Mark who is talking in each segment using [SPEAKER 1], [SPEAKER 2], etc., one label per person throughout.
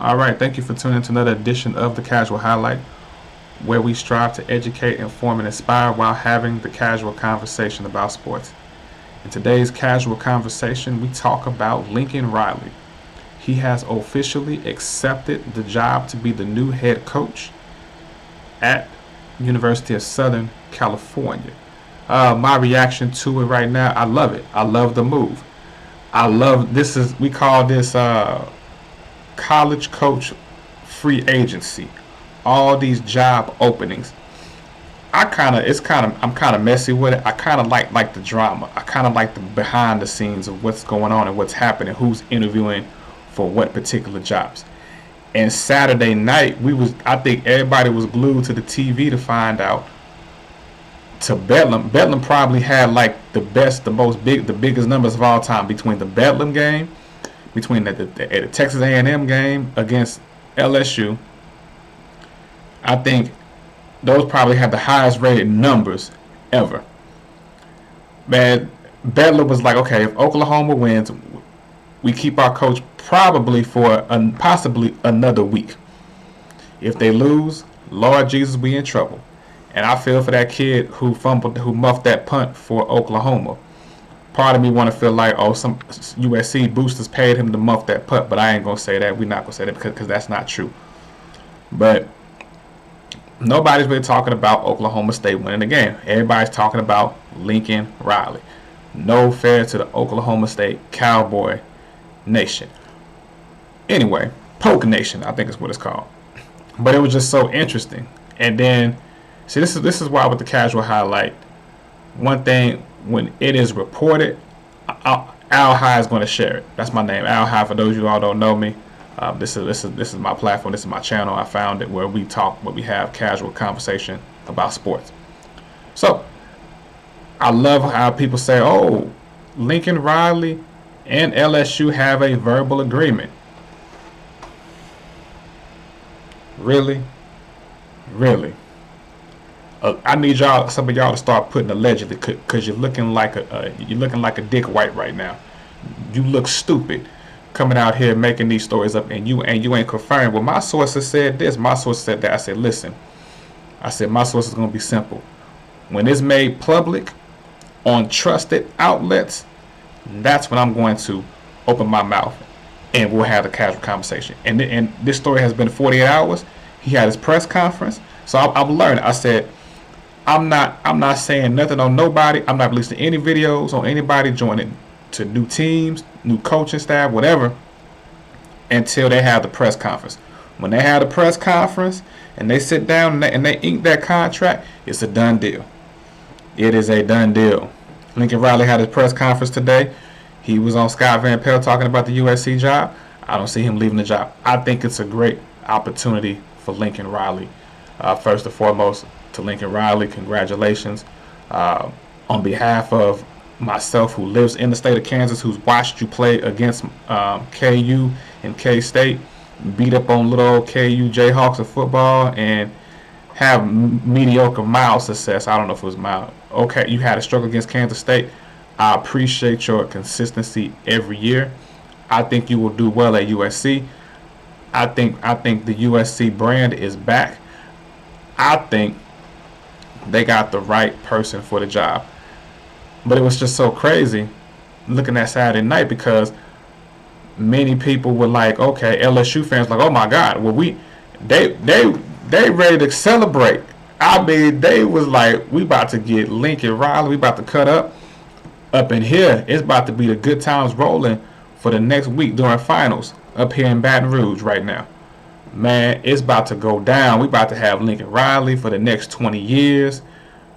[SPEAKER 1] All right, thank you for tuning in to another edition of the Casual Highlight, where we strive to educate, inform, and inspire while having the casual conversation about sports. In today's casual conversation, we talk about Lincoln Riley. He has officially accepted the job to be the new head coach at University of Southern California. My reaction to it right now, I love it. I love the move. I love this is we call this college coach free agency. All these job openings. I'm kind of messy with it. I kind of like the drama. I kind of like the behind the scenes of what's going on and what's happening, who's interviewing for what particular jobs. And Saturday night, I think everybody was glued to the TV to find out. To Bedlam, Bedlam probably had like the biggest numbers of all time between the Bedlam game, between the Texas A&M game against LSU. I think those probably had the highest rated numbers ever. Man, Bedlam was like, okay, if Oklahoma wins, we keep our coach probably for possibly another week. If they lose, Lord Jesus, we in trouble. And I feel for that kid who muffed that punt for Oklahoma. Part of me want to feel like, oh, some USC boosters paid him to muff that punt, but I ain't gonna say that. We're not gonna say that because that's not true. But nobody's really talking about Oklahoma State winning the game. Everybody's talking about Lincoln Riley. No fair to the Oklahoma State Cowboy Nation. Anyway, Polk Nation, I think is what it's called. But it was just so interesting. And then, see, this is why with the casual highlight, one thing, when it is reported, Al High is going to share it. That's my name, Al High. For those of you all don't know me, this is my platform. This is my channel. I found it where we have casual conversation about sports. So I love how people say, "Oh, Lincoln Riley and LSU have a verbal agreement." Really? I need some of y'all to start putting allegedly, because you're looking like a Dick White right now. You look stupid coming out here making these stories up, and you ain't confirmed. Well, my sources said this, my source said that. I said, listen. I said my source is gonna be simple. When it's made public on trusted outlets, that's when I'm going to open my mouth and we'll have the casual conversation. And this story has been 48 hours. He had his press conference. So I've learned. I said, I'm not saying nothing on nobody. I'm not releasing any videos on anybody joining to new teams, new coaching staff, whatever, until they have the press conference. When they have the press conference and they sit down and they ink that contract, it's a done deal. It is a done deal. Lincoln Riley had his press conference today. He was on Scott Van Pelt talking about the USC job. I don't see him leaving the job. I think it's a great opportunity for Lincoln Riley. First and foremost, to Lincoln Riley, congratulations. On behalf of myself, who lives in the state of Kansas, who's watched you play against KU and K-State, beat up on little old KU Jayhawks in football, and have mediocre mild success. I don't know if it was mild. Okay, you had a struggle against Kansas State. I appreciate your consistency every year. I think you will do well at USC. I think the USC brand is back. I think they got the right person for the job. But it was just so crazy looking at Saturday night, because many people were like, okay, LSU fans like, oh my God, well they ready to celebrate. I mean, they was like, we about to get Lincoln Riley, we about to cut up in here. It's about to be the good times rolling for the next week during finals up here in Baton Rouge right now. Man, it's about to go down. We about to have Lincoln Riley for the next 20 years.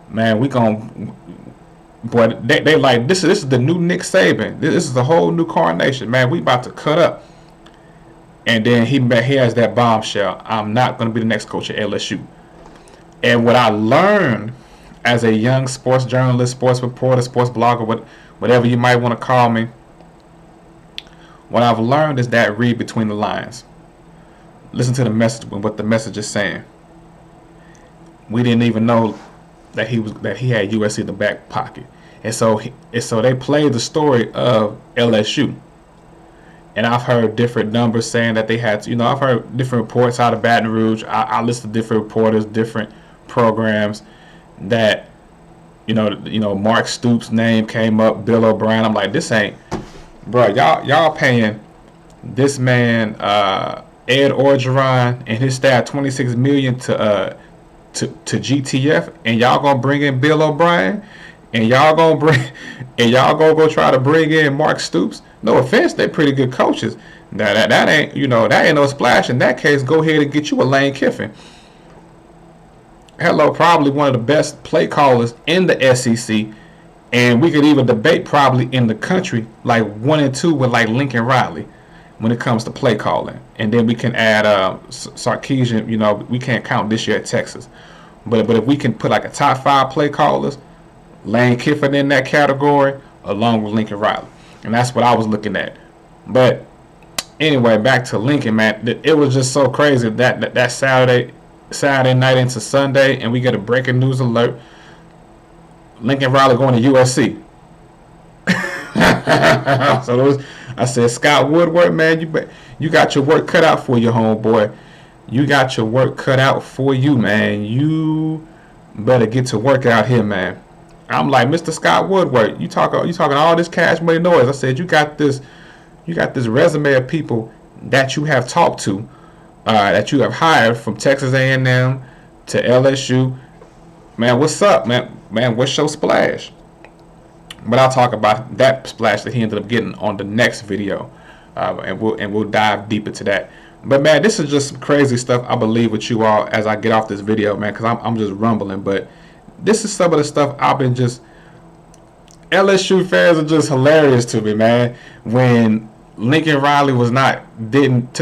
[SPEAKER 1] Man, we gonna, boy, they like, this is the new Nick Saban. This is the whole new coronation. Man, we about to cut up. And then he has that bombshell. I'm not going to be the next coach at LSU. And what I learned as a young sports journalist, sports reporter, sports blogger, whatever you might want to call me, what I've learned is that read between the lines. Listen to the message, what the message is saying. We didn't even know that he had USC in the back pocket. And so they played the story of LSU. and I've heard different numbers saying that they had to, I've heard different reports out of Baton Rouge. I listened to different reporters, different programs that, Mark Stoops' name came up, Bill O'Brien. I'm like, this ain't, bro, y'all paying this man, Ed Orgeron and his staff $26 million to GTF, and y'all gonna bring in Bill O'Brien, and y'all gonna go try to bring in Mark Stoops. No offense, they're pretty good coaches. That ain't that ain't no splash. In that case, go ahead and get you a Lane Kiffin. Hello, probably one of the best play callers in the SEC, and we could even debate probably in the country, like 1 and 2 with like Lincoln Riley when it comes to play calling. And then we can add Sarkisian. We can't count this year at Texas, but if we can put like a top 5 play callers, Lane Kiffin in that category along with Lincoln Riley, and that's what I was looking at. But anyway, back to Lincoln, man. It was just so crazy that Saturday night into Sunday, and we get a breaking news alert: Lincoln Riley going to USC. So I said, Scott Woodward, man, you got your work cut out for you, homeboy. You got your work cut out for you, man. You better get to work out here, man. I'm like, Mr. Scott Woodward, you talking all this cash money noise. I said, you got this resume of people that you have talked to, that you have hired from Texas A&M to LSU. Man, what's up, man? Man, what's your splash? But I'll talk about that splash that he ended up getting on the next video, and we'll dive deep into that. But man, this is just some crazy stuff, I believe, with you all as I get off this video, man, because I'm just rumbling. But this is some of the stuff I've been just. LSU fans are just hilarious to me, man. When Lincoln Riley took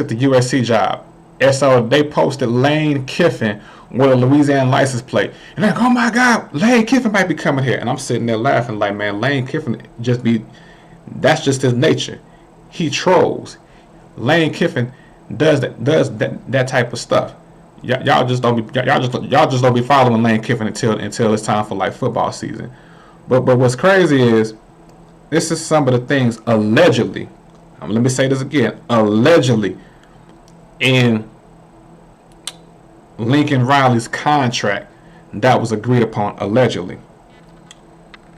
[SPEAKER 1] the USC job, and so they posted Lane Kiffin with a Louisiana license plate, and like, oh my God, Lane Kiffin might be coming here, and I'm sitting there laughing like, man, Lane Kiffin that's just his nature. He trolls. Lane Kiffin does that type of stuff. Y'all just don't be following Lane Kiffin until it's time for like football season. But what's crazy is this is some of the things allegedly. Let me say this again, allegedly in Lincoln Riley's contract that was agreed upon allegedly.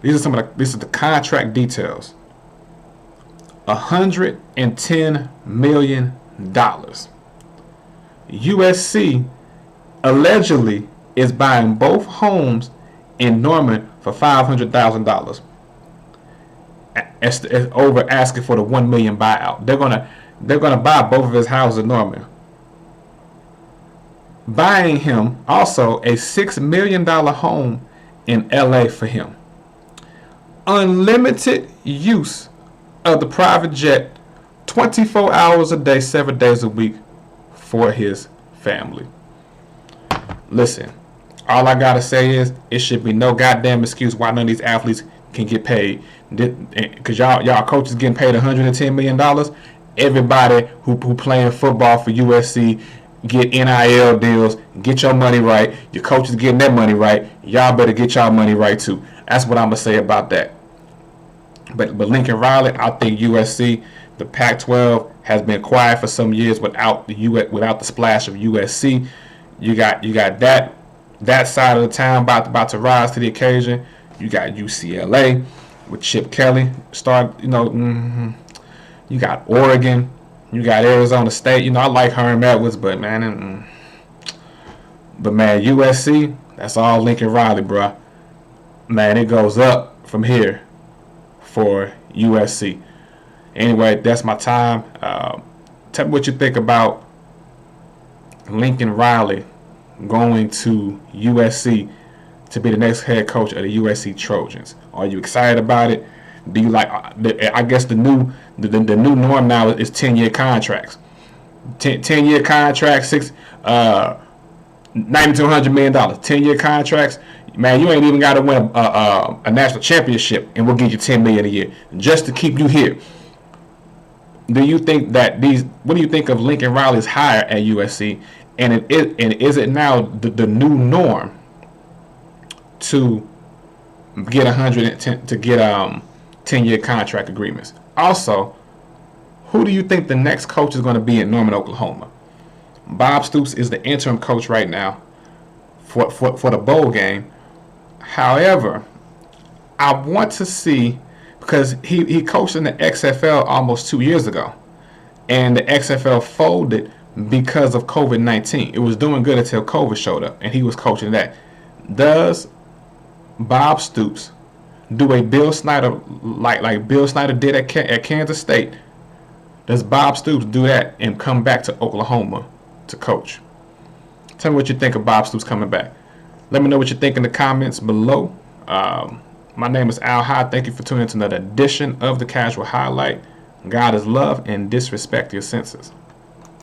[SPEAKER 1] This is the contract details. $110 million. USC allegedly is buying both homes in Norman for $500,000. Over asking for the $1 million buyout. They're gonna buy both of his houses in Norman. Buying him also a $6 million home in LA for him. Unlimited use of the private jet 24 hours a day, 7 days a week for his family. Listen, all I gotta say is it should be no goddamn excuse why none of these athletes can get paid. Because y'all coaches getting paid $110 million. Everybody who playing football for USC get NIL deals, get your money right. Your coaches getting their money right. Y'all better get y'all money right too. That's what I'm gonna say about that. But Lincoln Riley, I think USC, the Pac-12 has been quiet for some years without the splash of USC. You got that side of the town about to rise to the occasion. You got UCLA with Chip Kelly. You got Oregon. You got Arizona State. I like Herm Edwards, but man, USC, that's all Lincoln Riley, bro. Man, it goes up from here for USC. Anyway, that's my time. Tell me what you think about Lincoln Riley going to USC to be the next head coach of the USC Trojans. Are you excited about it? Do you like? I guess the new norm now is 10-year contracts. 10-year contracts, $90 to $100 million. 10-year contracts. Man, you ain't even got to win a national championship, and we'll give you $10 million a year just to keep you here. Do you think that what do you think of Lincoln Riley's hire at USC? And is it now the new norm to get 10-year contract agreements? Also, Who do you think the next coach is going to be in Norman, Oklahoma? Bob Stoops is the interim coach right now for the bowl game. However, I want to see, because he coached in the XFL almost 2 years ago, and the XFL folded because of COVID-19. It was doing good until COVID showed up, and he was coaching that. Does Bob Stoops do a Bill Snyder like Bill Snyder did at Kansas State? Does Bob Stoops do that and come back to Oklahoma to coach? Tell me what you think of Bob Stoops coming back. Let me know what you think in the comments below. My name is Al Hyde. Thank you for tuning in to another edition of the Casual Highlight. God is love, and disrespect your senses.